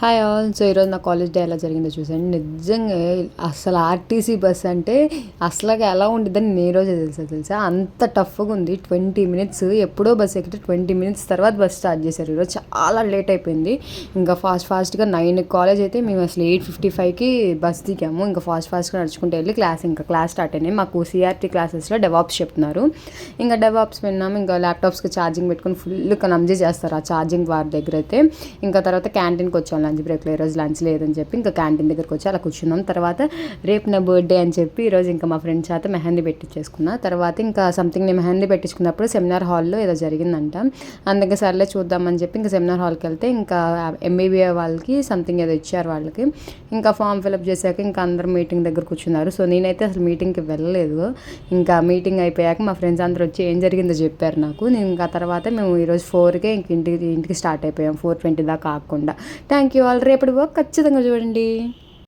Hi all. So ఈరోజు నా college day ఎలా జరిగిందో చూసాను. నిజంగా అసలు ఆర్టీసీ బస్ అంటే అసలుగా ఎలా ఉండిద్దని నేను రోజే తెలుసా అంత టఫ్గా ఉంది. 20 మినిట్స్ ఎప్పుడో బస్ ఎక్కితే 20 మినిట్స్ తర్వాత బస్ స్టార్ట్ చేశారు. ఈరోజు చాలా లేట్ అయిపోయింది. ఇంకా ఫాస్ట్గా 9 కాలేజ్ అయితే మేము అసలు 8:55కి బస్ దిగాము. ఇంకా ఫాస్ట్గా నడుచుకుంటూ వెళ్ళి క్లాస్ స్టార్ట్ అయినాయి. మాకు సిఆర్టీ క్లాసెస్లో డెవాప్స్ చెప్తున్నారు. ఇంకా డెవాప్స్ విన్నాము. ఇంకా ల్యాప్టాప్స్కి ఛార్జింగ్ పెట్టుకొని ఫుల్ కనమ్జీ చేస్తారు ఆ ఛార్జింగ్ వారి దగ్గర అయితే. ఇంకా తర్వాత క్యాంటీన్కి వచ్చాము లంచ్ బ్రేక్లో. ఈరోజు లంచ్ లేదని చెప్పి ఇంకా క్యాంటీన్ దగ్గరికి వచ్చి అలా కూర్చున్నాం. తర్వాత రేపు నా బర్త్డే అని చెప్పి ఈరోజు ఇంకా మా ఫ్రెండ్ చేత మెహందీ పెట్టించేసుకున్నా. తర్వాత ఇంకా సంథింగ్ నేను మెహందీ పెట్టించుకున్నప్పుడు సెమినార్ హాల్లో ఏదో జరిగిందంట. అందుకే సర్లే చూద్దామని చెప్పి ఇంకా సెమినార్ హాల్కి వెళ్తే ఇంకా ఎంబీబీఏ వాళ్ళకి సంథింగ్ ఏదో ఇచ్చారు వాళ్ళకి. ఇంకా ఫామ్ ఫిలప్ చేశాక ఇంకా అందరూ మీటింగ్ దగ్గర కూర్చున్నారు. సో నేనైతే అసలు మీటింగ్కి వెళ్ళలేదు. ఇంకా మీటింగ్ అయిపోయాక మా ఫ్రెండ్స్ అందరూ వచ్చి ఏం జరిగిందో చెప్పారు నాకు. నేను ఇంకా తర్వాత మేము ఈరోజు 4కే ఇంక ఇంటికి స్టార్ట్ అయిపోయాం. 4:20 దాకా ఆగకుండా. Thank you all. రేపటి వర్క్ ఖచ్చితంగా చూడండి.